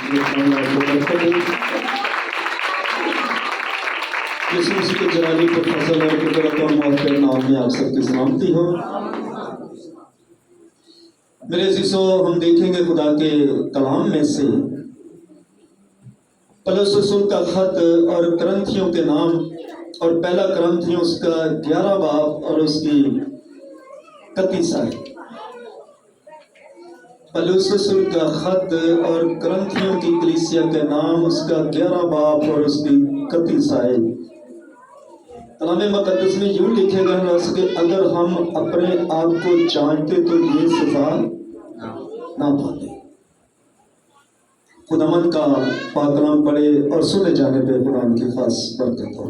यीशु मसीह के जलाली पर फसल और कुदरत और मौत के नाम में आप सबकी सलामती हो। मेरे अजीजों, हम देखेंगे खुदा के कलाम में से पौलुस रसूल का खत और करंथियों के नाम और पहला करंथियों उसका 11 बाब और उसकी 31 आयत। पौलुस रसूल का खत और करंथियों की कलीसिया के नाम उसका 11 बाब और उसकी 31 आयत। कलाम मुकद्दस में यूं लिखे गए कि अगर हम अपने आप को जांचते तो ये सजा ना पाते। खुदावंद का पाक कलाम पढ़े और सुने जाने पे कुरान की खास बरकत हो।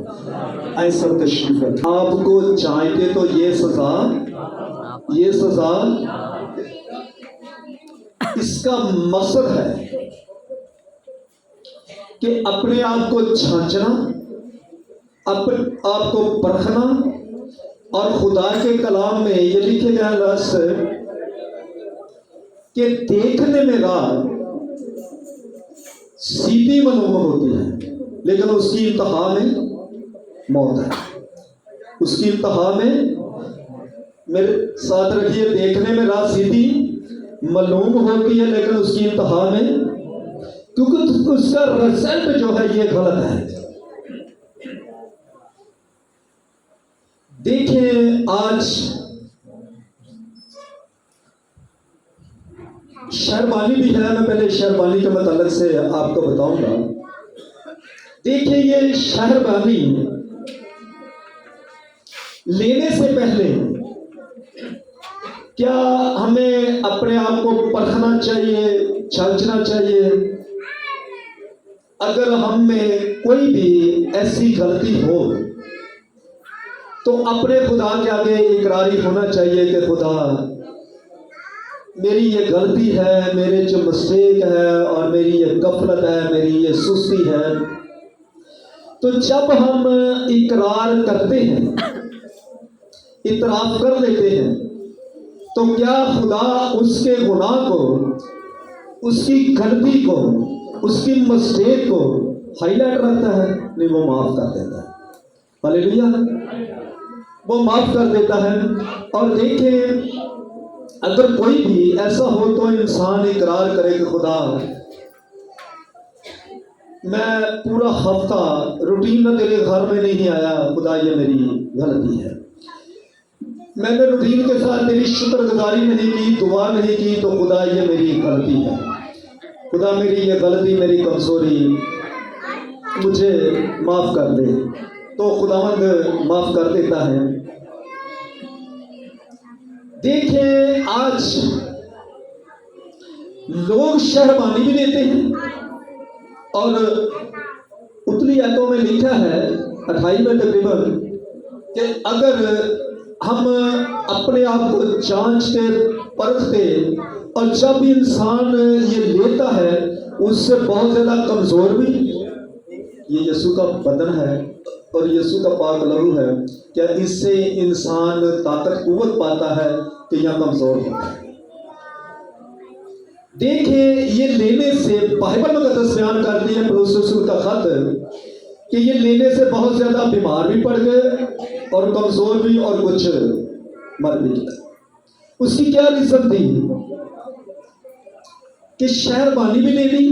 आए सब तशरीफ रखें। आपको जांचते तो ये सजा इसका मकसद है कि अपने आप को जांचना, अपने आप को परखना। और खुदा के कलाम में ये लिखे गए लफ्ज़ कि देखने में राह सीधी मनोमन होती है, लेकिन उसकी इंतहा में मौत है। उसकी इंतहा में, मेरे साथ रखिए, देखने में राह सीधी मालूम होती है, लेकिन उसकी इंतहा में, क्योंकि उसका रिजल्ट जो है ये गलत है। देखिए, आज शहरबानी भी है। मैं पहले शहरबानी के मतलब से आपको बताऊंगा। देखिए, ये शहरबानी लेने से पहले क्या हमें अपने आप को परखना चाहिए, जांचना चाहिए। अगर हम में कोई भी ऐसी गलती हो तो अपने खुदा के आगे इकरारी होना चाहिए कि खुदा, मेरी ये गलती है, मेरे जो मिस्टेक है और मेरी ये गफलत है, मेरी ये सुस्ती है। तो जब हम इकरार करते हैं, इतराफ कर लेते हैं, तो क्या खुदा उसके गुनाह को, उसकी गलती को, उसकी मिस्टेक को हाईलाइट रखता है? नहीं, वो माफ कर देता है। हालेलुया, वो माफ कर देता है। और देखिए, अगर कोई भी ऐसा हो तो इंसान इकरार करे कि खुदा, मैं पूरा हफ्ता रूटीन में तेरे घर में नहीं आया, खुदा ये मेरी गलती है। मैंने रूटीन के साथ तेरी शुक्रगुजारी नहीं की, दुआ नहीं की, तो खुदा ये मेरी गलती है। खुदा, मेरी ये गलती, मेरी कमजोरी मुझे माफ कर दे। तो खुदावंद माफ कर देता है। देखिए, आज लोग शहरबानी भी देते हैं और उतली आयतों में लिखा है 28 में तकरीबन कि अगर हम अपने आप को जांचते, परखते, और जब इंसान ये लेता है उससे बहुत ज्यादा कमजोर भी, ये यीशु का बदन है और यीशु का पाक लहू है, क्या इससे इंसान ताकत कुव्वत पाता है कि या कमजोर होता है? देखिए, ये लेने से बाइबल मुकद्दस बयान करती है पौलुस रसूल का खत कि ये लेने से बहुत ज्यादा बीमार भी पड़ गए और कमजोर भी, और कुछ मर भी गए। उसकी क्या रीजन थी कि शहरबानी भी ले ली,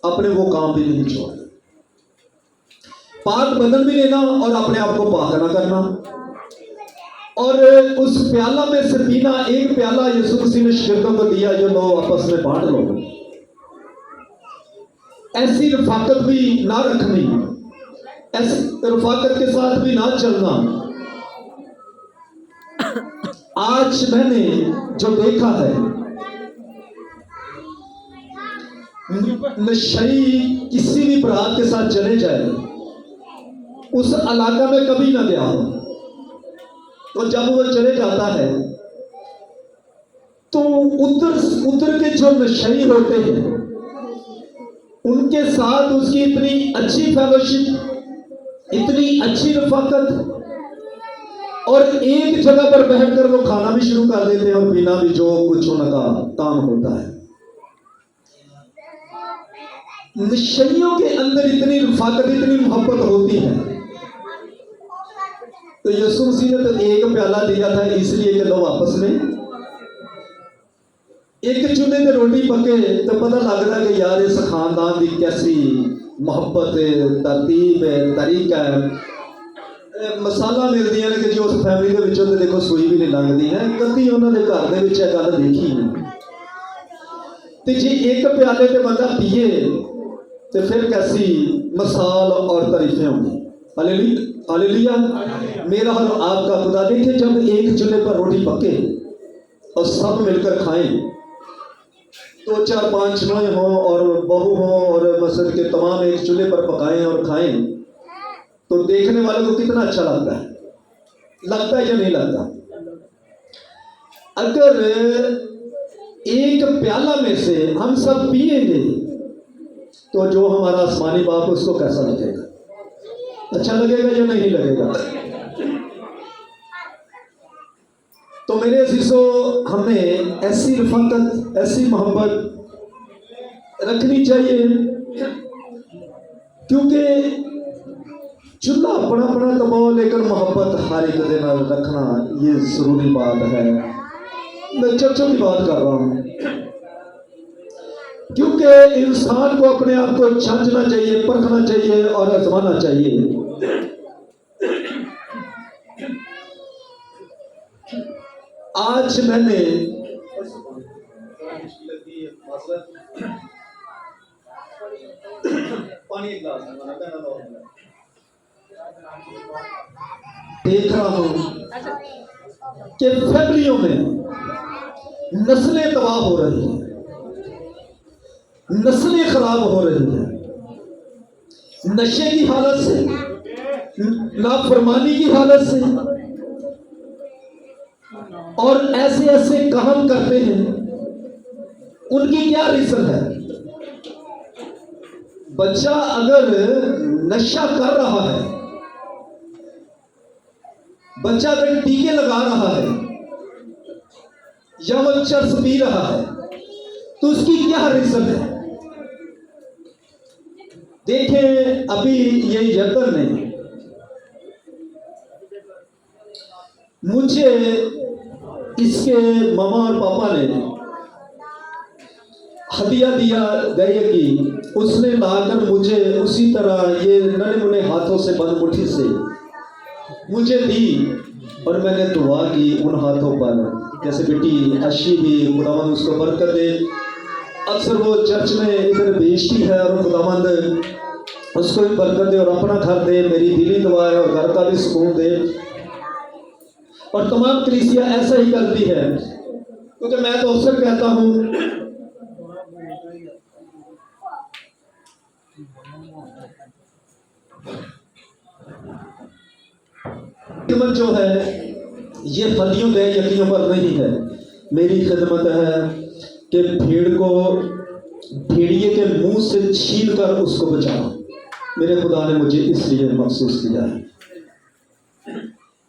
अपने वो काम भी नहीं छोड़े, पाक बदन भी लेना और अपने आप को पाक ना करना, और उस प्याला में से पीना। एक प्याला यीशु मसीह ने शिष्यों को दिया, जो लो आपस में बांट लो। ऐसी रफाकत भी ना रखनी, ऐसी रफाकत के साथ भी ना चलना। आज मैंने जो देखा है, नशई किसी भी बरात के साथ चले जाए, उस इलाका में कभी ना गया हो, तो जब वो चले जाता है तो उधर के जो नशई होते हैं उनके साथ उसकी इतनी अच्छी फेलोशिप, इतनी अच्छी रफाकत, और एक जगह पर बैठकर वो खाना भी शुरू कर देते हैं और पीना भी, जो कुछ उनका काम होता है। निश्चयों के अंदर इतनी रफाकत, इतनी मोहब्बत होती है। तो यीशु मसीह ने तो एक प्याला दिया था इसलिए कि लो वापस में एक चूल्हे ते रोटी पके तो पता लगता कि यार इस खानदान की कैसी मोहब्बत तरतीब है, तरीका है। मसाला मिलदियां ने कि जो उस फैमिली के विचों ते देखो सूई भी नहीं लंघदी है, कभी उन्होंने घर दे विच ये गल देखी नहीं। तो जे एक प्याले ते बंदा पिए तो फिर कैसी मिसाल और तारीफें होंगी। हालेलुया। मेरा और आपका खुदा देखे जब एक चूल्हे पर रोटी पके और सब मिलकर खाएं, 2 4 5 नोए हों और बहू हों और मस्जिद के तमाम एक चूल्हे पर पकाएं और खाएं, तो देखने वालों को कितना अच्छा लगता है, लगता है या नहीं लगता। अगर एक प्याला में से हम सब पिएंगे तो जो हमारा आसमानी बाप उसको कैसा लगेगा, अच्छा लगेगा या नहीं लगेगा। तो मेरे अजीजों, हमें ऐसी रफाकत, ऐसी मोहब्बत रखनी चाहिए, क्योंकि चूल्हा अपना अपना दबाओ लेकिन मोहब्बत हर एक के नाल रखना ये जरूरी बात है। मैं चर्चों की बात कर रहा हूँ, क्योंकि इंसान को अपने आप को जांचना चाहिए, परखना चाहिए और आजमाना चाहिए। आज मैंने देख रहा हूं कि फैमिलियों में नस्लें तबाह हो रही हैं, नस्लें खराब हो रही हैं, नशे की हालत से, नाफरमानी की हालत से, और ऐसे ऐसे काम करते हैं। उनकी क्या रीजन है? बच्चा अगर नशा कर रहा है, बच्चा अगर टीके लगा रहा है या वो चरस पी रहा है, तो उसकी क्या रीजन है? देखें, अभी ये यतन ने मुझे इसके मामा और पापा ने हदिया दिया गए कि उसने लाकर मुझे उसी तरह ये नन्हे मुन्ने हाथों से बंद मुट्ठी से मुझे दी, और मैंने दुआ की उन हाथों पर, जैसे बेटी अच्छी भी खुदावंद उसको बरकत दे। अक्सर वो चर्च में इधर बेचती है और खुदावंद उसको भी बरकत दे और अपना घर दे, मेरी दिली दुआ है, और घर का भी सुकून दे। और तमाम कलीसिया ऐसा ही करती है, क्योंकि मैं तो अक्सर कहता हूं जो है ये फलियों के यकीनों पर नहीं है। मेरी खिदमत है कि भेड़ को भेड़िए के मुंह से छीन कर उसको बचाओ। मेरे खुदा ने मुझे इसलिए महसूस किया है।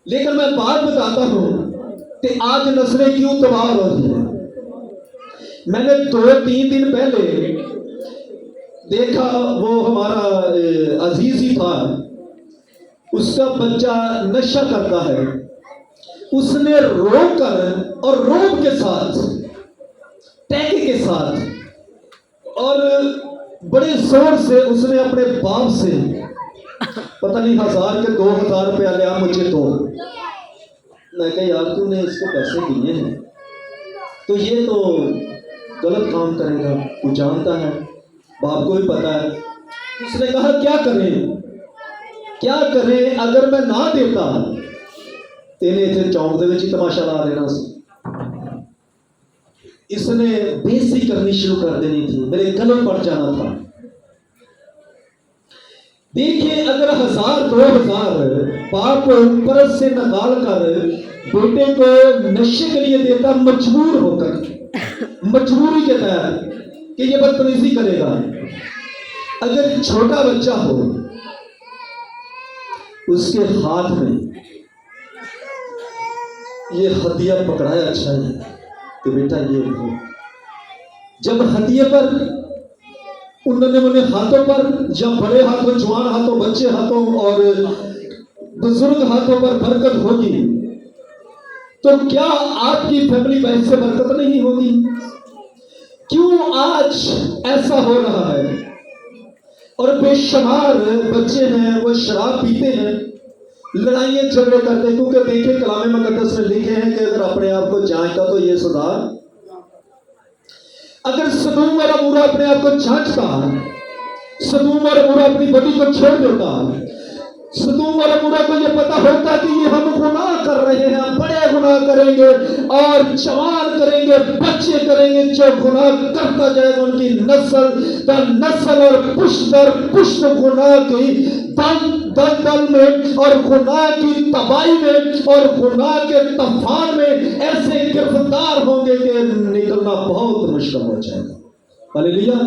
लेकिन मैं बात बताता हूं कि आज नस्लें क्यों तबाह हो रही है। मैंने 2-3 दिन पहले देखा, वो हमारा अजीज ही था, उसका बच्चा नशा करता है। उसने रोक कर और रोब के साथ, टैके के साथ और बड़े जोर से उसने अपने बाप से पता नहीं 1000 के 2000 रुपया लिया मुझे। तो मैं कहा यार तूने इसको पैसे दिए हैं तो ये तो गलत काम करेगा, तू जानता है, बाप को भी पता है। उसने कहा क्या करें अगर मैं ना देता तेने इतने चौंक दे तमाशा ला देना सी। इसने बेइज्जती करनी शुरू कर देनी थी, मेरे गले पड़ जाना था। देखिए, अगर 1000-2000 बाप परस से निकाल कर बेटे को नशे के लिए देता, मजबूर होकर, मजबूरी के तहत कि ये बदतमीजी करेगा। अगर छोटा बच्चा हो, उसके हाथ में ये हदिया पकड़ाया, अच्छा है कि बेटा ये हो। जब हदिये पर उन्होंने उन्हें हाथों पर, या बड़े हाथों, जवान हाथों, बच्चे हाथों और बुजुर्ग हाथों पर बरकत होगी, तो क्या आपकी फैमिली में इससे बरकत नहीं होगी? क्यों आज ऐसा हो रहा है? और बेशुमार बच्चे हैं वो शराब पीते हैं, लड़ाइयां झगड़े करते, क्योंकि देखिए कलाम मुकद्दस में लिखे हैं कि अगर अपने आप को जांचता तो ये सुधार, अगर सदूम और अमूरा अपने आप को जांचता, सदूम और अमूरा अपनी बदी को छोड़ देता, सदूम और अमूरा को यह पता होता कि ये हम गुनाह कर रहे हैं, हम बड़े गुनाह करेंगे और जवान करेंगे, बच्चे करेंगे, जो गुनाह करता जाएगा उनकी नस्ल दर नस्ल और पुष्ट दर पुष्ट गुनाह की दलदल में और गुनाह की तबाही में और गुनाह के तूफान में ऐसे गिरफ्तार होंगे कि निकलना बहुत मुश्किल हो जाएगा। हालेलुया।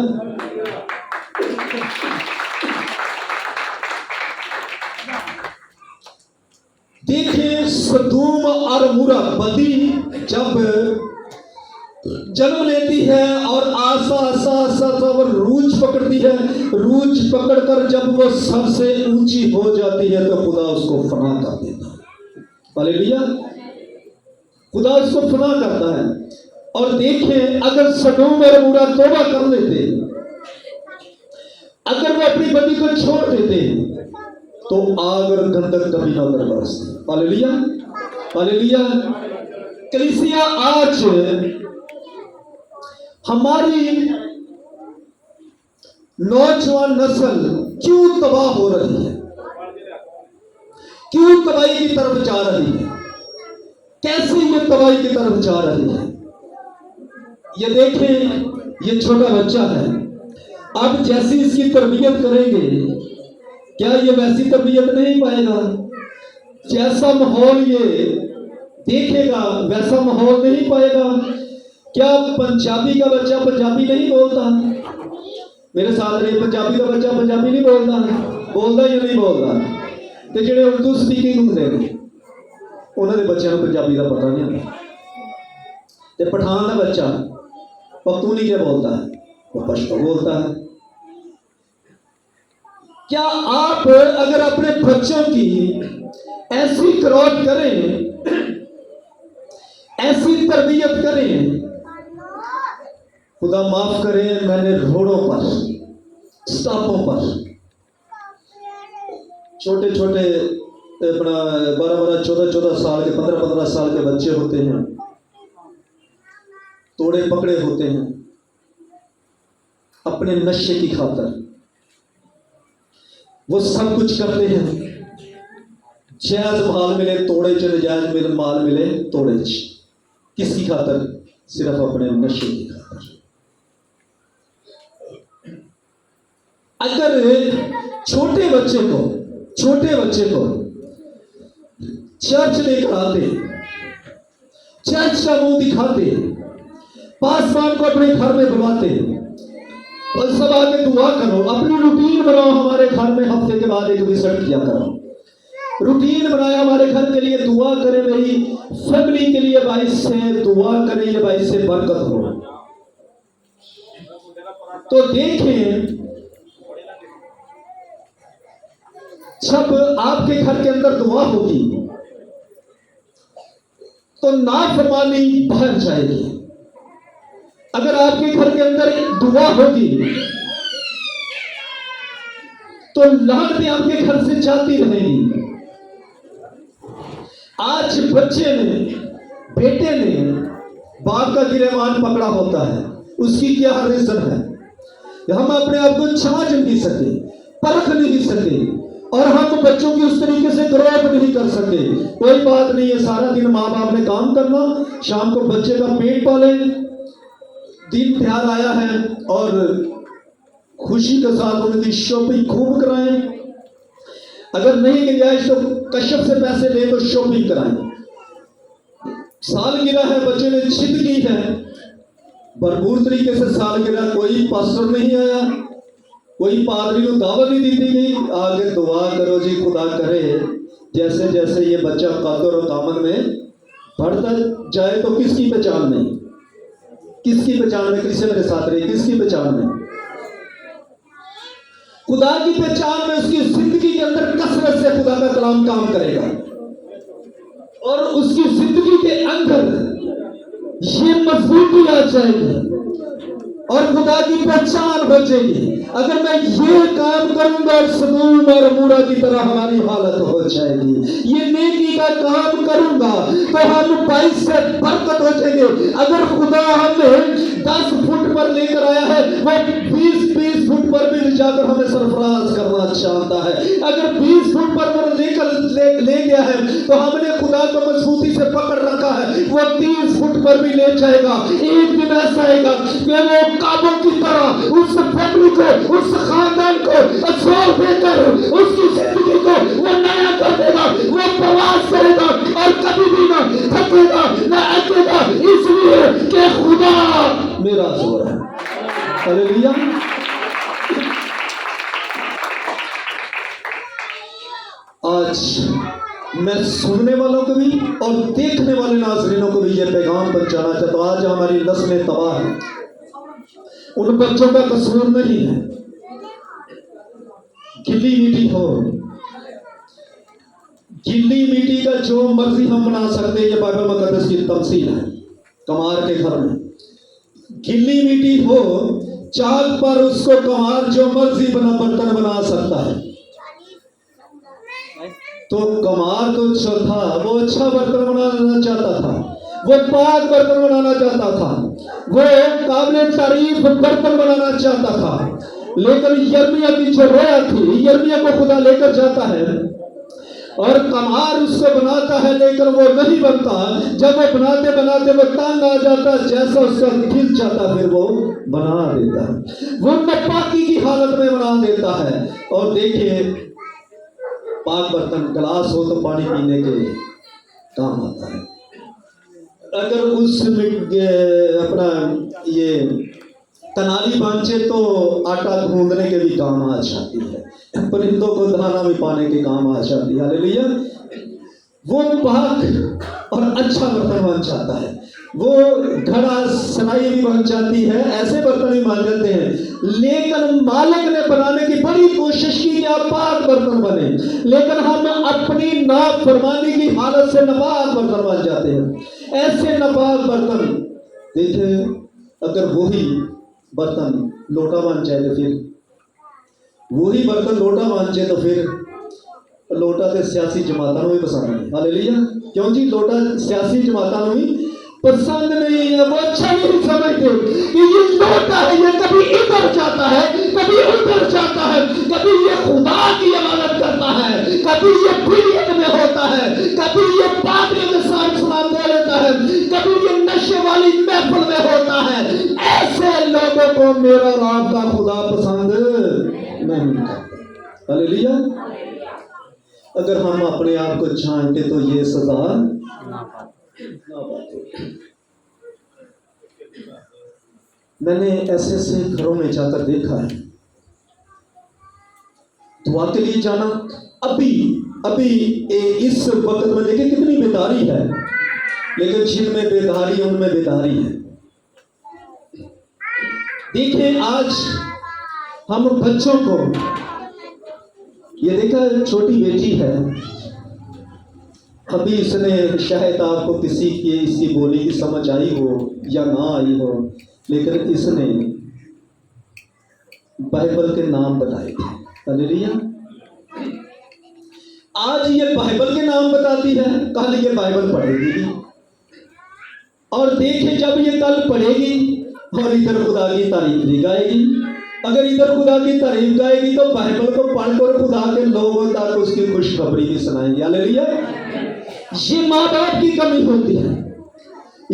देखिए सदूम और अमूरा बदी जब जन्म लेती है और आसा आसा आसा तब रूज पकड़ती है, रूज पकड़कर जब वो सबसे ऊंची हो जाती है तो खुदा उसको फना कर देता है। हालेलुया। खुदा उसको फना करता है। और देखिए अगर सदूम और अमूरा तौबा कर लेते, अगर वो अपनी बदी को छोड़ देते तो आग और गंधक कभी ना बरसती। हालेलुया। हालेलुया। कलीसिया आज हमारी नौजवान नस्ल क्यों तबाह हो रही है, क्यों तबाही की तरफ जा रही है, कैसे ये तबाही की तरफ जा रही है? ये देखें, ये छोटा बच्चा है, अब जैसी इसकी तरबियत करेंगे क्या ये वैसी तरबियत नहीं पाएगा? जैसा माहौल ये देखेगा वैसा माहौल नहीं पाएगा। क्या पंजाबी का बच्चा पंजाबी नहीं बोलता? मेरे साथ रहे, पंजाबी का बच्चा पंजाबी नहीं बोलता, बोलता या नहीं बोलता? तो ਜਿਹੜੇ उर्दू स्पीकिंग ਹੁੰਦੇ ਨੇ ਉਹਨਾਂ ਦੇ ਬੱਚਿਆਂ ਨੂੰ ਪੰਜਾਬੀ ਦਾ ਪਤਾ नहीं ਹੁੰਦਾ। ਤੇ पठान का बच्चा पख्तूनी क्या बोलता है? वो पश्तो बोलता है। क्या आप अगर अपने बच्चों की ऐसी क्रॉस करें, ऐसी तरबियत करें, खुदा माफ करें, मैंने रोडों पर, स्टॉपों पर छोटे छोटे अपना 12-12, 14-14 साल के, 15-15 साल के बच्चे होते हैं, तोड़े पकड़े होते हैं अपने नशे की खातर। वो सब कुछ करते हैं, जायज माल मिले तोड़े च, जायज मिले माल मिले तोड़े च। किसकी खातर? सिर्फ अपने नशे की खातर। अगर छोटे बच्चे को चर्च लेकर आते, चर्च का मुंह दिखाते, पासवान को अपने घर में बुलाते और सब आके दुआ करो, अपनी रूटीन बनाओ, हमारे घर में हफ्ते के बाद एक विजिट किया करो, रूटीन बनाया हमारे घर के लिए दुआ करें, मेरी फैमिली के लिए भाई से दुआ करें, ये भाई से बरकत हो। तो देखें जब आपके घर के अंदर दुआ होगी तो नाफरमानी बढ़ जाएगी। अगर आपके घर के अंदर दुआ होगी तो लानतें आपके घर से जाती रहेंगी। आज बच्चे ने, बेटे ने बाप का गिरेबान पकड़ा होता है, उसकी क्या रीजन है? हम अपने आप को जांच नहीं सके, परख नहीं सके और हम बच्चों की उस तरीके से ग्रोथ नहीं कर सके। कोई बात नहीं है, सारा दिन माँ बाप ने काम करना, शाम को बच्चे का पेट पाले, दिन त्योहार आया है और खुशी के साथ उनकी शॉपिंग खूब कराएं। अगर नहीं गुंजाइश तो कश्यप से पैसे ले तो शॉपिंग कराएं। सालगिरह है, बच्चे ने जिद की है, भरपूर तरीके से सालगिरह, कोई पास्टर नहीं आया, कोई पादरी को दावत नहीं दी गई, आगे दुआ करो जी, खुदा करे जैसे जैसे ये बच्चा कदर और दामन में बढ़ता जाए तो किसकी पहचान नहीं, किसकी पहचान में, किससे मेरे साथ रही, किसकी पहचान में? खुदा की पहचान में उसकी जिंदगी के अंदर कसरत से खुदा का कलाम काम करेगा और उसकी जिंदगी के अंदर ये मजबूती आ जाएगी और खुदा की पहचान हो जाएगी। अगर मैं ये काम करूंगा, सदूम और अमूरा की तरह हमारी हालत हो जाएगी। ये नेकी का काम करूंगा तो हम 22 से बरकत हो जाएंगे। अगर खुदा हमें 10 फुट पर लेकर आया है, वो 20 फुट पर भी जाकर हमें सरफराज करना चाहता है। अगर 20 फुट पर लेकर ले गया है तो हमने खुदा को मजबूती से पकड़ रखा है, वो 30 फुट पर भी ले जाएगा। एक दिन ऐसा आएगा कि वो काबों की तरह उस फैमिली को, उस खानदान को असर देकर उसकी जिंदगी को वो नया कर देगा। वो प्रवास करेगा और कभी भी ना थकेगा ना अकेगा, इसलिए कि खुदा मेरा जोर है। हालेलुया। आज मैं सुनने वालों को भी और देखने वाले नाज़रीनों को भी ये पैगाम पहुंचाना चाहता हूं। आज हमारी नस्लें तबाह है, उन बच्चों का कसूर नहीं है। गिल्ली मिट्टी हो, गिल्ली मिट्टी का जो मर्जी हम बना सकते हैं, ये बाइबल मुकद्दस की तमसील है। कमार के घर में गिल्ली मिट्टी हो, चाक पर उसको कमार जो मर्जी बर्तन बना सकता है। तो कमार तो जो था वो अच्छा बर्तन बनाना चाहता था, वो पाक बर्तन बनाना चाहता था, वो काबिल तारीफ बर्तन बनाना चाहता था। लेकिन यिर्मयाह की जो रोया थी, यिर्मयाह को खुदा लेकर जाता है और कमार उसको बनाता है, लेकिन वो नहीं बनता। जब वो बनाते बनाते वो तंग आ जाता, जैसा उसका दिल चाहता फिर वो बना देता है। वो नापाकी की हालत में बना देता है। और देखिए, पाक बर्तन गिलास हो तो पानी पीने के काम आता है। अगर उसमें अपना ये कनाली बांचे तो आटा गूंदने के भी काम आ जाती है, परिंदों को दाना भी पाने के काम आ जाती है। हालेलुया। वो पाक और अच्छा बर्तन बन जाता है, वो घड़ा सनाई भी बन जाती है, ऐसे बर्तन भी बन जाते हैं। लेकिन मालिक ने बनाने की बड़ी कोशिश की कि आप पाक बर्तन बने, लेकिन हम अपनी नाफरमानी की हालत से नापाक बर्तन बन जाते हैं। ऐसे नापाक बर्तन देखिए, अगर वही बर्तन लोटा बन जाए तो फिर वही बर्तन लोटा बन जाए तो फिर लोटा तो सियासी जमातों भी पसंद नहीं। हालेलुया। क्यों जी? लोटा सियासी जमातों भी पसंद नहीं है। वो अच्छा नहीं समझते कि ये लोटा है, ये कभी इधर जाता है, कभी उधर जाता है, कभी ये खुदा की इबादत करता है, कभी ये पीरियड में होता है, कभी ये पादरी के साथ सलाम दे लेता है, कभी ये नशे वाली महफिल में होता है। ऐसे लोगों को मेरा और आपका खुदा पसंद नहीं करता। हालेलुया। अगर हम अपने आप को जानते तो ये सजा ना पाते। मैंने ऐसे ऐसे घरों में जाकर देखा है, दुआ के लिए जाना। अभी इस वक्त में देखिए कितनी बेदारी है, लेकिन जिनमें बेदारी उनमें बेदारी है। देखिए, आज हम बच्चों को ये देखा, छोटी बेटी है, अभी इसने शायद आपको किसी की इसकी बोली की समझ आई हो या ना आई हो, लेकिन इसने बाइबल के नाम बताए थे। हालेलुया। आज ये बाइबल के नाम बताती है, कल ये बाइबल पढ़ेगी भी। और देखिए, जब ये कल पढ़ेगी और इधर खुदा की तारीफ भी गाएगी। अगर इधर खुदा की तारीफ गाएगी तो बाइबल को पढ़कर खुदा के लोगों तक उसकी खुशखबरी भी सुनाएंगे। हालेलुया। ये माँ बाप की कमी होती है।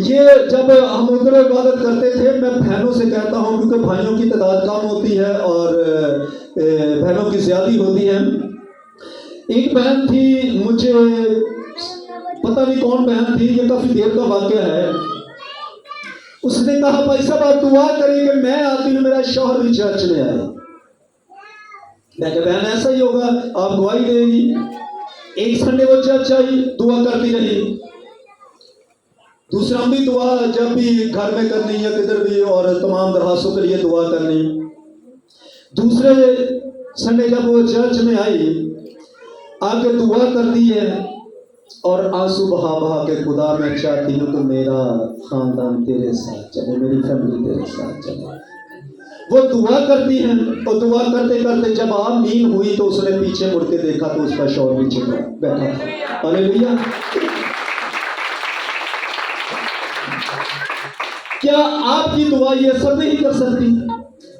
ये जब हम उधर इबादत करते थे, मैं बहनों से कहता हूँ, क्योंकि भाइयों की तादाद कम होती है और बहनों की ज्यादा होती है। एक बहन थी, मुझे पता नहीं कौन बहन थी, ये काफी देर का वाकया है। उसने कहा, भाई साहब आप दुआ करेंगे, मैं आती हूँ, मेरा शौहर भी चर्च में आए। मैं कहा, बहन ऐसा ही होगा, आप गवाही देगी। एक संडे वो चर्च आई, दुआ करती रही। दूसरा भी दुआ जब भी घर में करनी या किधर भी, और तमाम दरखास्तों के लिए दुआ करनी। दूसरे संडे जब वो चर्च में आई, आके दुआ करती है और आंसू बहा बहा के, खुदा मैं चाहती हूँ कि मेरा खानदान तेरे साथ चले, मेरी फैमिली तेरे साथ चले। वो दुआ करती है और दुआ करते करते जब आमीन हुई तो उसने पीछे मुड़ के देखा तो उसका शौहर नीचे बैठा था। हालेलुया। क्या आपकी दुआ ये सब नहीं कर सकती?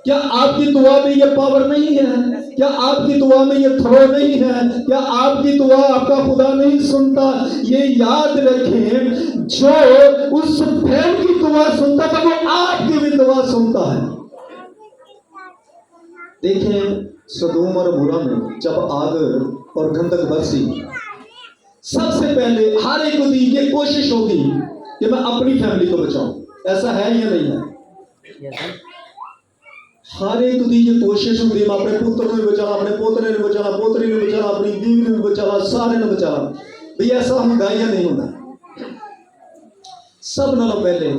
क्या आपकी दुआ में ये पावर नहीं है? क्या आपकी दुआ में ये थ्रो नहीं है? क्या आपकी दुआ आपका खुदा नहीं सुनता? ये याद रखें, जो उस फैम की दुआ सुनता था वो आपकी भी दुआ सुनता है। देखें, सदोम और अमोरा में जब आग और गंधक बरसी, सबसे पहले हर एक को दी ये कोशिश होगी कि मैं अपनी फैमिली को बचाऊं। ऐसा है या नहीं है? हर एक दी ये कोशिश होगी, मैं अपने पुत्र ने बचाना, अपने पोतरे ने बचाना, पोतरी ने बचाना, अपनी बीवी ने बचाना, सारे ने बचाना। भैया ऐसा होगा या नहीं होगा? सब नालों पहले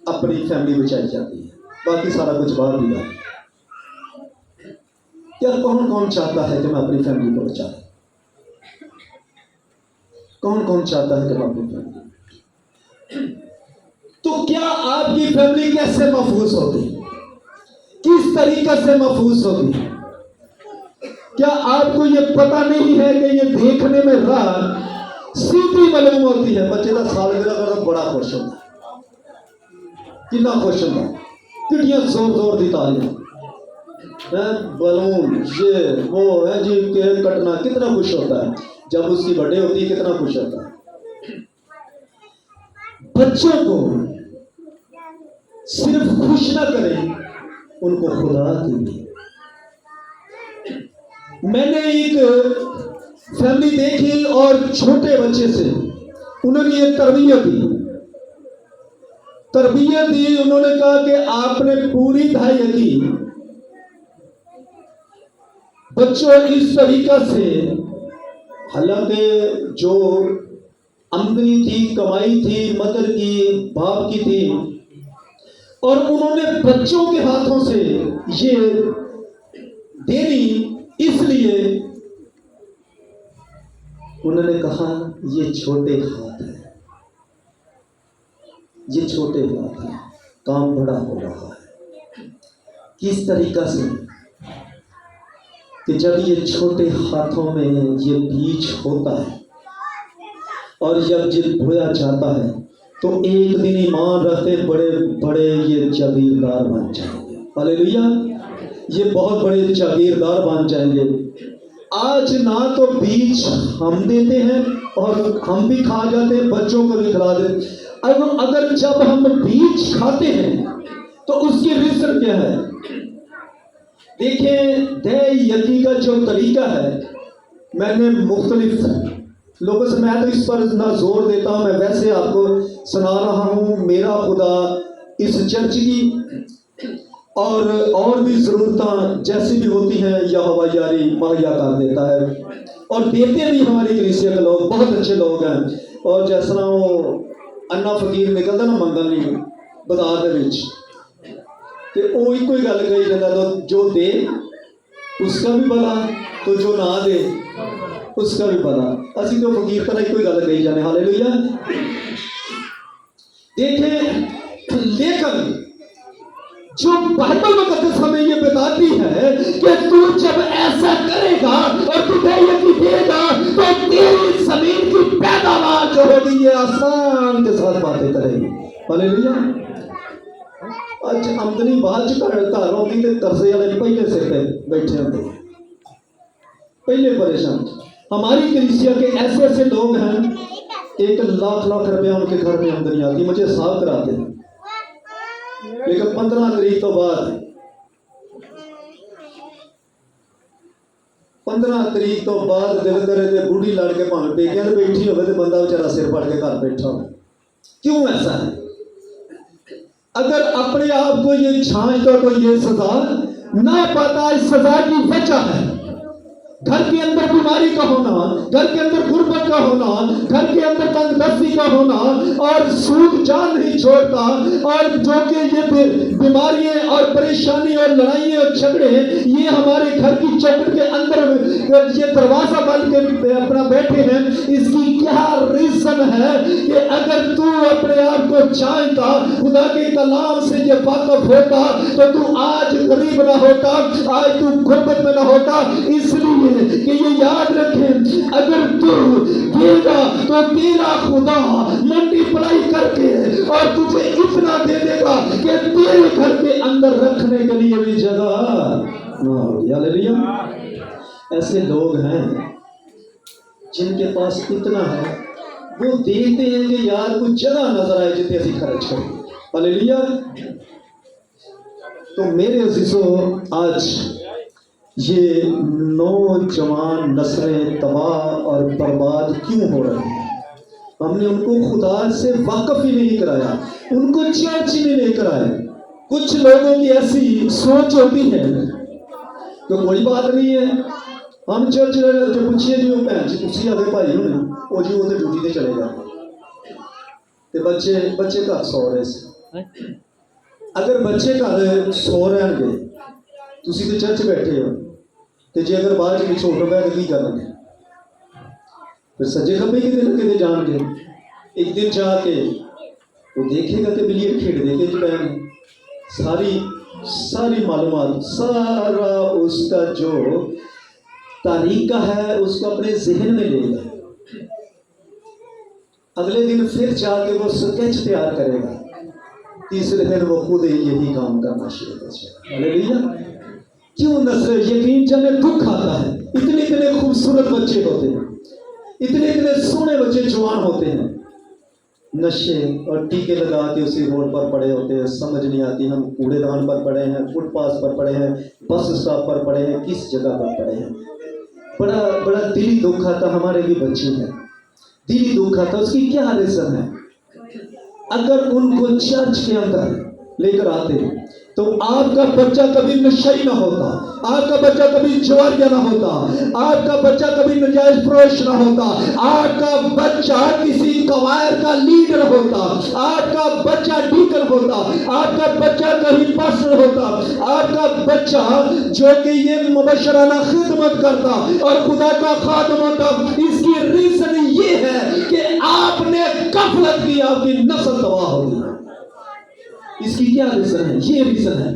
अपनी फैमिली बचाई जाती है, बाकी सारा कुछ बाहर भी है। क्या कौन कौन चाहता है कि मैं अपनी फैमिली को बचा? कौन कौन चाहता है कि मैं अपनी फैमिली? तो क्या आपकी फैमिली कैसे महफूज होगी? किस तरीके से महफूज होगी? क्या आपको ये पता नहीं है कि ये देखने में रात सीधी मालूम होती है? बच्चे का सालगिरह कर बड़ा खुश होता है, कितना खुश होता है, कितनी जोर जोर दी तालियां, बलून, ये वो है जी, केक कटना, कितना खुश होता है। जब उसकी बर्थडे होती है कितना खुश होता है। बच्चों को सिर्फ खुश ना करें, उनको खुदा की। मैंने एक फैमिली देखी और छोटे बच्चे से उन्होंने एक तरबियत दी। उन्होंने कहा कि आपने पूरी दहाई की बच्चों इस तरीका से, हालांकि जो आमदनी थी, कमाई थी, मदर की, बाप की थी, और उन्होंने बच्चों के हाथों से ये देनी, इसलिए उन्होंने कहा ये छोटे हाथ है, ये छोटे हाथ है, काम बड़ा हो रहा है। किस तरीका से कि जब ये छोटे हाथों में ये बीज होता है और जब ये बोया जाता है तो एक दिन ईमान रखते बड़े बड़े ये जागीरदार बन जाएंगे। हालेलुया। ये बहुत बड़े जागीरदार बन जाएंगे। आज ना तो बीज हम देते हैं और हम भी खा जाते हैं, बच्चों को भी खिला देते। अब अगर जब हम बीज खाते हैं तो उसकी रिजल्ट क्या है? देखिए, दे यकी का जो तरीका है, मैंने मुख्तलिफ लोगों से, मैं तो इस पर ना जोर देता हूँ, मैं वैसे आपको सुना रहा हूँ। मेरा खुदा इस चर्च की और भी ज़रूरतें जैसी भी होती हैं यहोवा यारी मुहैया कर देता है, और देते भी हमारी कलीसिया के लोग बहुत अच्छे लोग हैं। और जैसा वो अन्ना फकीर निकलता ना मंगल नहीं बाजार दे विच, ते वो इको ही गल कही जाता, तो जो दे उसका भी भला, तो जो ना दे उसका भी भला। असी तो फकीर तरह इको ही गल कही जाने। हालेलुया। देखें, लेकिन जो बाइबल मुकद्दस हमें ये बताती है कि तू जब ऐसा करेगा और तू यकीन देगा तो तेरी जमीन की पैदावार जो होगी ये आसान के साथ बातें करेगी। हालेलुया। आज आमदनी बाद घर होगी तो कर्जे वाले पहले से पे बैठे होंगे, पहले परेशान। हमारी कलीसिया के ऐसे ऐसे लोग हैं, 1 लाख रुपया उनके घर में आमदनी आती, मुझे हिसाब कराते हैं, लेकिन 15 तारीख तो बाद 15 तारीख तो बाद दिल करे थे बूढ़ी लड़ के भावे पेकिया तो बैठी हो तो बंदा बेचारा सिर पड़ के घर बैठा हो। क्यों ऐसा है? अगर अपने आप को ये छांच दो तो ये सजा ना पता, इस सजा की वजह है घर के अंदर बीमारी का होना, घर के अंदर गुर्बत का होना, घर के अंदर तंगदस्ती का होना, और सूद जान नहीं छोड़ता, और जो कि ये बीमारियां और परेशानी और लड़ाइयां और झगड़े ये हमारे घर की चौखट के अंदर ये दरवाजा बन के अपना बैठे हैं। इसकी क्या रीजन है कि अगर तू अपने आप को जानता, खुदा के कलाम से ये वाकफ होता, तो तू आज गरीब ना होता, आज तू गुर्बत में ना होता। इसलिए कि ये याद रखें, अगर तू देगा तो तेरा खुदा मल्टीप्लाई करके और तुझे इतना दे देगा कि तेरे घर के अंदर रखने के लिए भी जगह। हालेलुया। ऐसे लोग हैं जिनके पास इतना है, वो देखते हैं कि यार कुछ जगह नजर आए जितने ਅਸੀਂ खर्च करें। हालेलुया। तो मेरे अजीजों, आज ये नौजवान नस्लें तबाह और बर्बाद क्यों हो रही हैं? हमने उनको खुदा से वाकफ ही नहीं कराया, उनको चर्च ही नहीं कराया। कुछ लोगों की ऐसी सोच होती है तो कोई बात नहीं है, हम चर्च जो पूछिए जी वो भैन जी तुसी आगे भाई होने वो जी वो तो ड्यूटी ते चले गए ते बच्चे घर सो रहे से। अगर बच्चे घर सो रहणगे, तुसी तो चर्च बैठे हो, तो जे अगर बाहर पिछे उठ गए तो की करनगे? फिर सज्जे खब्बे किते ना किते जाणगे। एक दिन जाके वो देखेगा कि बिल्ली खेड़ देखे जी पैन सारी मालूमात, सारा उसका जो तरीका है उसको अपने जहन में लेगा। अगले दिन फिर जाके वो स्केच तैयार करेगा, तीसरे दिन वो खुद यही काम करना शुरू कर देगा। हालेलुया। क्यों नस्ल यकीन जाने दुख आता है। इतने खूबसूरत बच्चे होते हैं, इतने सोहने बच्चे जवान होते हैं, नशे और टीके लगा के उसी रोड पर पड़े होते हैं। समझ नहीं आती हम कूड़ेदान पर पड़े हैं, फुटपाथ पर पड़े हैं, बस स्टॉप पर पड़े हैं, किस जगह पर पड़े हैं। बड़ा दिली दुख आता। हमारे भी बच्चे हैं, दिली दुख आता। उसकी क्या रीजन है? अगर उनको चर्च के अंदर लेकर आते तो आपका बच्चा कभी नशेड़ी ना होता, आपका बच्चा कभी जुआरिया ना होता, आपका बच्चा कभी नजायज फरोश ना होता, आपका बच्चा किसी कवायर का लीडर होता, आपका बच्चा डीकन होता, आपका बच्चा कहीं पास्टर होता, आपका बच्चा जो कि ये मुबशराना खिदमत करता और खुदा का खादम होता। इसकी रीजन ये है कि आपने गफलत की, आपकी नस्ल तबाह होगी। इसकी क्या रीजन है? ये रीजन है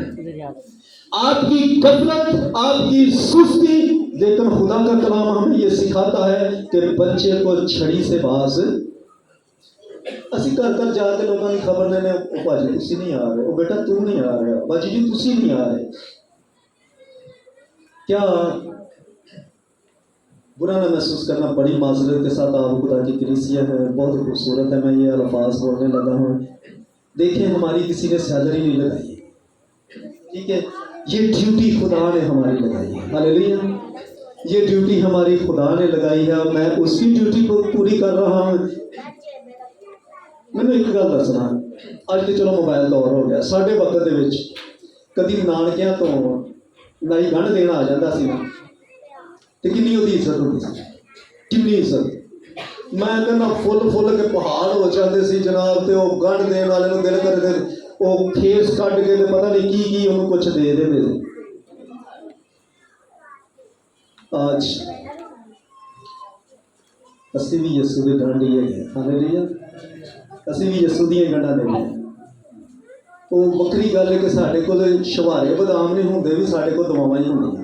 आपकी गफलत, आपकी सुस्ती। लेकिन खुदा का कलाम हमें ये सिखाता है कि बच्चे को छड़ी से बाज असी घर जाके लोगों की खबर लेने, भाजी तुसी नहीं आ रहे, बेटा तू नहीं आ रहा, भाजी जी तुसी नहीं आ रहे। क्या बुरा ना महसूस करना, बड़ी माजरत के साथ आप खुदा की कलीसिया है, बहुत खूबसूरत है, मैं ये अल्फाज बोलने लगा हूँ। देखें हमारी किसी ने सैलरी नहीं लगाई, ठीक है, ये ड्यूटी खुदा ने हमारी लगाई है। हालेलुया। ये ड्यूटी हमारी खुदा ने लगाई है, मैं उसकी ड्यूटी को पूरी कर रहा हूँ। मैंने एक गल दसना, अज तो चलो मोबाइल दौर हो गया, साढ़े वक्त दे विच कभी नानकिया तो नाई गंढ देना आ जाता सी ना, तो कितनी उसकी इज्जत होती सी, कितनी इज्जत। मैं कहना फुल के पहाड़ हो जाते सी जनाब, तो वो गंढ देने वाले को दिल करते वो खेस कट के तो पता नहीं की उन्होंने कुछ दे देते। आज असी भी यसू के गंढ ही है। हालेलुया। असी भी यसू दी गंढा देने। वो वक्री गल है कि साढ़े को शवारे बदाम नहीं होंगे, भी साढ़े को दवावां ही होंगे।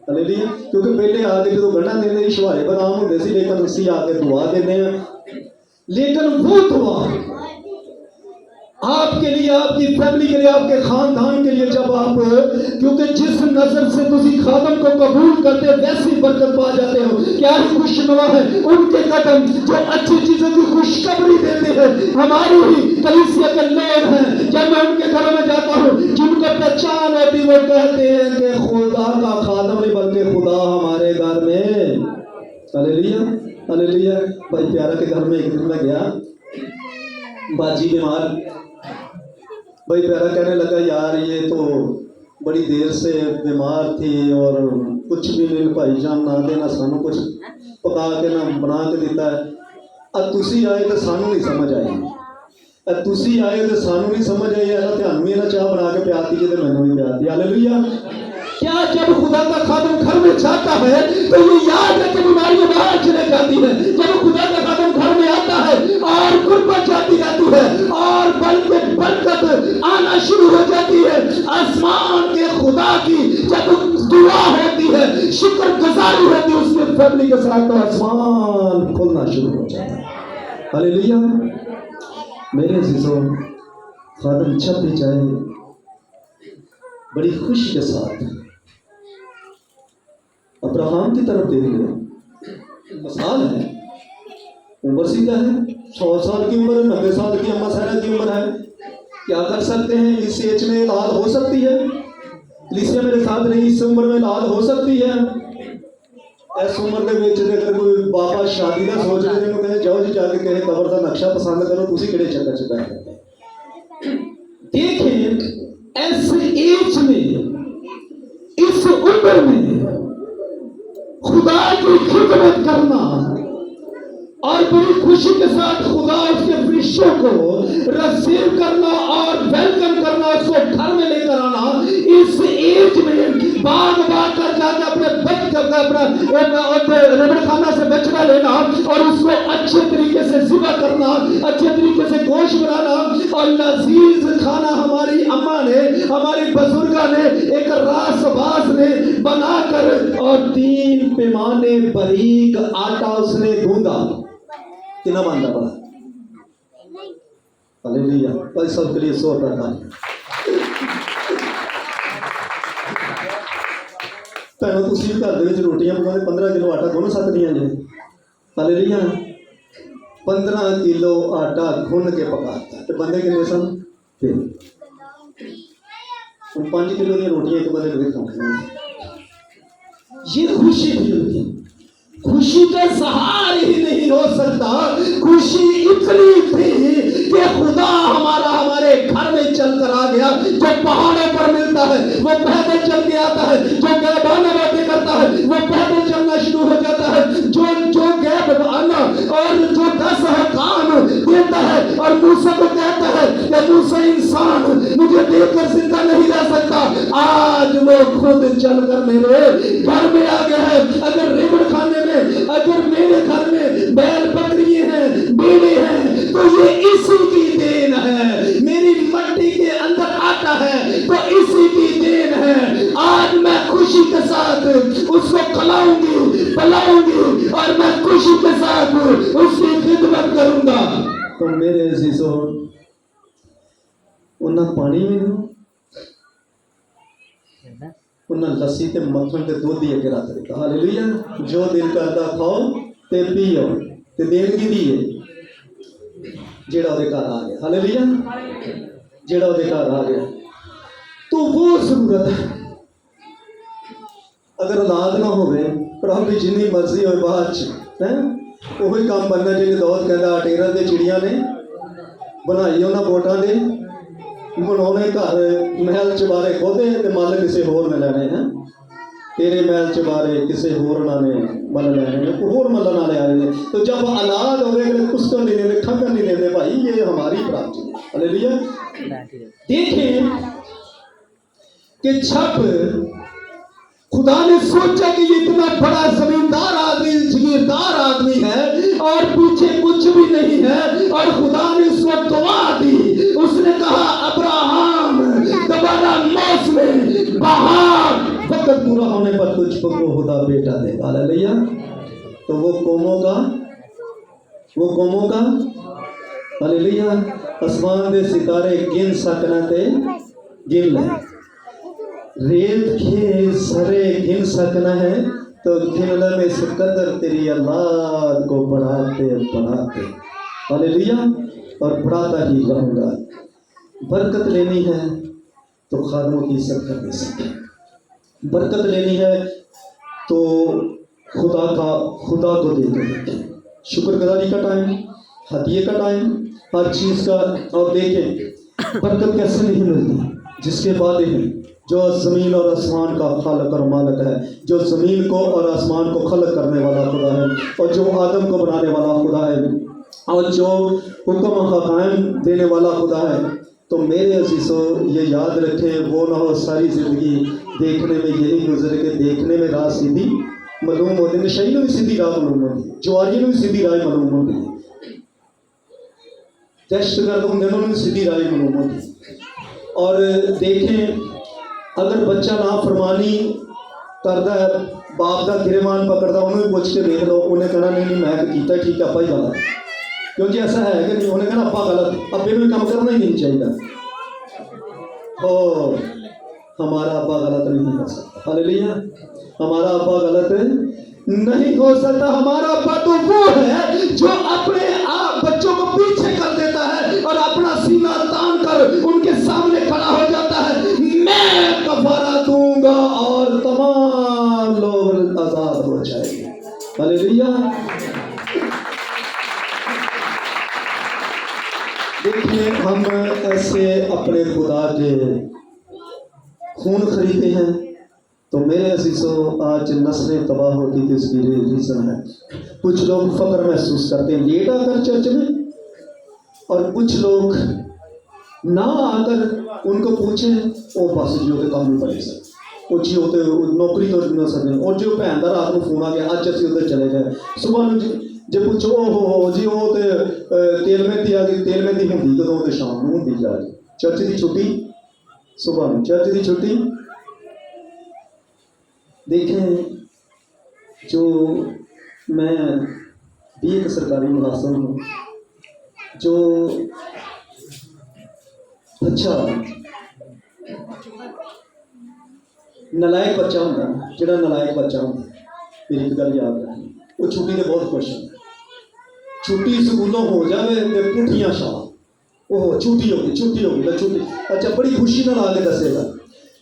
हालेलुया। क्योंकि पहले आके जो गंढा देने शवारे बदाम होंगे सी, लेकिन असी आके दुआ देते हैं। लेकिन वो दुआ आपके लिए, आपकी फैमिली के लिए, आपके खानदान के लिए, जब आप, क्योंकि जिस नजर से तुसी खादम को कबूल करते वैसी बरकत पा जाते हो। क्या ही खुशनुमा है उनके कदम जो अच्छी चीजों की खुशखबरी देते हैं। हमारी ही कलीसिया के लोग हैं, जब मैं उनके घरों में जाता हूँ, जिनको पहचान होती, वो कहते हैं कि खुदा का खादम नहीं बल्कि खुदा हमारे घर में। हालेलुया। हालेलुया। भाई प्यारा के घर में एक दिन मैं गया, बाजी बीमार, भाई प्यारा कहने लगा यार ये तो बड़ी देर से बीमार थी और कुछ भी नहीं भाई जान ना देना सानू कुछ पका के ना बना के दिता है। तुसी आए तो सानू नहीं समझ आई, तुसी आए तो सानू नहीं समझ आई, ऐसा ध्यान भी ना चाह बना के प्याती जी तो मैंने भी प्याती। हालेलुया। क्या जब खुदा का खादम घर में जाता है तो ये याद है कि बीमारियां बाहर चले जाती है। जब खुदा का खादम घर में आता है और गुर्बत जाती रहती है और बल्कि बरकत आना शुरू हो जाती है। आसमान के खुदा की जब दुआ होती है, शुक्र गुजारी होती है, उसके फैमिली के साथ तो आसमान खुलना शुरू हो जाता है। हालेलुया। मेरे अजीजों, खादम जब भी जाए बड़ी खुशी के साथ अब्राहम की तरफ देख लो, मिसाल है, उम्र सीधा है, 100 साल की उम्र है, 90 साल की अम्मा सारा की उम्र है, क्या कर सकते हैं? इस एज में औलाद हो सकती है। लिसिया मेरे साथ नहीं, इस उम्र में औलाद हो सकती है। इस उम्र के ਵਿੱਚ अगर कोई बाबा शादी का सोच रहे हैं, कहे जाओ जी जाके कहे कबर का नक्शा पसंद करो, तुसी किहड़े चक्कर च पै गए। देखें इस एज में, इस उम्र में खुदा की खिदमत करना और बड़ी खुशी के साथ खुदा उसके फरिश्तों को रिसीव करना और वेलकम करना, उसको घर में लेकर आना, इस एज में बाग कर जाके अपने रेबड़ खाना से बचना लेना और उसको अच्छे तरीके से ज़िबा करना, अच्छे तरीके से गोश्त बनाना और लजीज खाना हमारी अम्मा ने, हमारी बुजुर्गा ने, एक रासबाज ने बनाकर और 3 पैमाने बारीक आटा उसने गूंदा। कितना मानता बड़ा? हालेलुया। भाई सब के लिए 100 भैनों, तुसी भी घर दे विच रोटियां पकाते 15 किलो आटा गुन सकदियां जी। हालेलुया। 15 किलो आटा गुन के पकाता ते बंदे कितने सन? 3। 5 किलो दी रोटियां एक बंदे ने खानी। ये खुशी भी होती, खुशी का सहार ही नहीं हो सकता। खुशी इतनी थी कि खुदा हमारे घर में चलकर आ गया। जो पहाड़ों पर मिलता है वो पैदल चल के आता है, जो गैबाना बातें करता है वो पैदल चलना शुरू हो जाता है, जो गैबाना और जो 10 अहकाम देता है और मूसा को कहता है कि मूसा इंसान मुझे देखकर जिंदा नहीं रह सकता, आज वो खुद चलकर मेरे घर में आ गया है। अगर रेबड़ खाने में, अगर मेरे घर में बैल बकरियां हैं, बेड़े हैं, तो ये इसी की देन है। मेरी मट्टी के अंदर आटा है तो इसी की देन है। आज मैं खुशी के साथ उसको खिलाऊंगी, पिलाऊंगी और मैं खुशी के साथ उसकी खिदमत करूंगा। तो मेरे अजीजों, उन्हें पानी में उन्हें लस्सी ते मक्खन ते दूध ही अगे रख दिता। हालेलुया। जो दिल करता खाओ ते पियो ते देन की दी है जेड़ा उहदे घर आ गया। हालेलुया। जेड़ा उहदे घर आ गया तो वो जरूरत है। अगर औलाद ना होवे प्रभु की जिन्नी मर्जी हो बाद है वही काम बनना जिन्हें दौद कहता अटेरा दे चिड़िया ने बनाई उन्होंने वोटा दे बनाने घर महल चबारे खोदे ते मल किसी होर ने लेने हैं। तेरे महल चबारे किसी होर ने मल लेने हैं, होर मल ना ले आए। तो जब औलाद हो गए कुछ नहीं देते, खंगन नहीं देते, भाई ये हमारी प्राप्ति है। हालेलुया। देखें कि जब खुदा ने सोचा कि ये इतना बड़ा जमींदार आदमी, जगीरदार आदमी है और पीछे कुछ भी नहीं है, और खुदा ने उसको दुआ दी। उसने कहा अब्राहम दोबारा मौसम में बाहर वक्त पूरा होने पर तुझको खुदा बेटा देगा। हालेलुया। तो वो कौमों का हालेलुया आसमान दे सितारे गिन सकना ते गिन ले, रेत के सरे गिन सकना है तो गिनने में से कदर तेरी औलाद को बढ़ाते बढ़ाते। हालेलुया। और बढ़ाता ही रहूंगा। बरकत लेनी है तो खादमों की इज्जत करनी सीखें। बरकत लेनी है तो खुदा को देते शुक्रगुजारी का टाइम, हदिये का टाइम, हर चीज़ का। और देखें बरकत कैसे नहीं मिलती, जिसके वादे हैं जो ज़मीन और आसमान का खालक और मालिक है, जो ज़मीन को और आसमान को खलक करने वाला खुदा है, और जो आदम को बनाने वाला खुदा है, और जो हुक्म हकाम देने वाला खुदा है। तो मेरे अजीज़ों ये याद रखें, वो ना हो सारी ज़िंदगी देखने में यही गुजर के देखने में राह सीधी मालूम होती, नशई में भी सीधी राह मालूम होती, जुआरी में भी सीधी राह मालूम होती, दहशतगर्द होंगे उन्होंने भी सीधी राह मालूम होती। और देखें, अगर बच्चा नाफरमानी करता है, बाप का गिरेमान पकड़ता, उन्होंने पूछ के देख लो, उन्हें कहना नहीं नहीं मैं कीता ठीक है, अपा ही गलत, क्योंकि ऐसा है कि नहीं, उन्हें कहना अपा गलत, अब इन्हें काम करना ही नहीं चाहिए। ओ हमारा अब्बा गलत नहीं हो सकता, हालेलुया, हमारा अब्बा गलत नहीं हो सकता। हमारा अब्बा तो वो है जो अपने आप बच्चों को पीछे कर देता है और अपना सीना तान कर उनके सामने खड़ा हो जाता है, मैं कफारा दूंगा और तमाम लोग आजाद हो जाएंगे, हालेलुया। देखिए, हम ऐसे अपने खुदा के खून खरीदे हैं, तो मेरे अजीज़ों आज नस्लें तबाह होती थी, इसकी रीज़न है कुछ लोग फ़क्र महसूस करते हैं लेट आकर चर्च में, और कुछ लोग ना आकर उनको पूछें वो बस जी होते काम नहीं पड़े सर, वो जी होते नौकरी तो ना सकते, और जो भैन का रात को फोन आ गया अज असीं उधर चले गए, सुबह जो पूछो हो जी वो तो तेल मेहंदी आ गई, तेल मेहंदी होंगी कदों, तो शाम को होंगी जा चर्च की छुट्टी, सुबह में चर्च की छुट्टी। देखें, जो मैं भी एक सरकारी मुलाजिम हूँ, जो अच्छा नलायक बच्चा होंगे, जो नलायक बच्चा होंगे, मेरी एक गल याद रखनी, वो छुट्टी से बहुत खुश होंगे, छुट्टी स्कूलों हो जाए तो पुठियां शाह, ओह छुट्टी होगी तो छुट्टी, अच्छा बड़ी खुशी ना ला के दसेगा।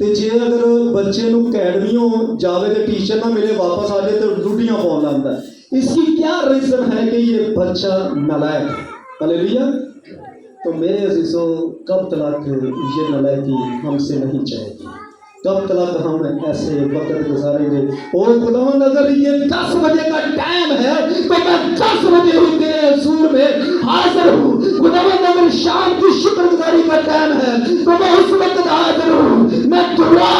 तो जे अगर बच्चे को अकैडमियों जावे तो टीचर ना मिले, वापस आ जाए तो लुटियां पाउन लगता है। इसकी क्या रीज़न है कि ये बच्चा नलायक है, हालेलुया। तो मेरे अजीज़ों, कब तक ये नलायकी हमसे नहीं चाहिए, कब तक हम ऐसे वक्त गुजारेंगे। और खुदावंद अगर ये 10 बजे का टाइम है तो मैं 10 बजे ही तेरे हुजूर में हाजिर हूँ। खुदावंद अगर शाम की शुक्रगुजारी का टाइम है तो मैं उस वक्त हाजिर हूँ, मैं दुआ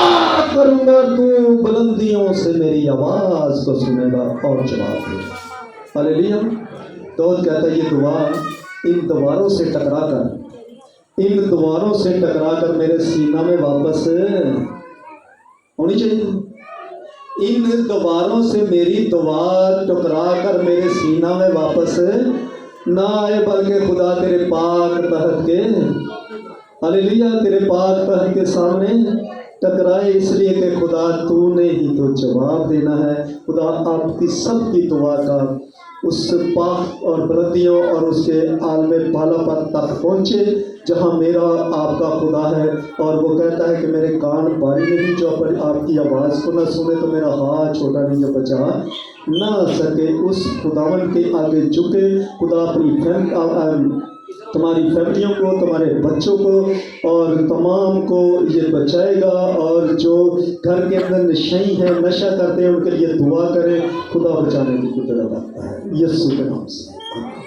करूँगा, तू बुलंदियों से मेरी आवाज़ को सुनेगा और जवाब देगा, हालेलुया। तो कहता है ये दुआ इन दीवारों से टकरा कर, इन दीवारों से टकरा कर मेरे सीना में वापस होनी चाहिए। इन दीवारों से मेरी दीवार टकरा कर मेरे सीना में वापस ना आए, बल्कि खुदा तेरे पाक तहत के, हालेलुया, तेरे पाक तहत के सामने टकराए, इसलिए कि खुदा तूने ही तो जवाब देना है। खुदा आपकी सबकी दुआ का उस पाक और बुलंदियों और उसके आलमे बाला पर तक पहुँचे जहाँ मेरा आपका खुदा है। और वो कहता है कि मेरे कान बारी नहीं जो पर आपकी आवाज़ को ना सुने, तो मेरा हाथ छोटा नहीं जो बचा ना सके। उस खुदावन के आगे झुके, खुदा अपनी तुम्हारी फैमिलियों को, तुम्हारे बच्चों को और तमाम को ये बचाएगा। और जो घर के अंदर नशई हैं, नशा करते हैं, उनके लिए दुआ करें, खुदा बचाने की कुदरत रखता है, यीशु के नाम से।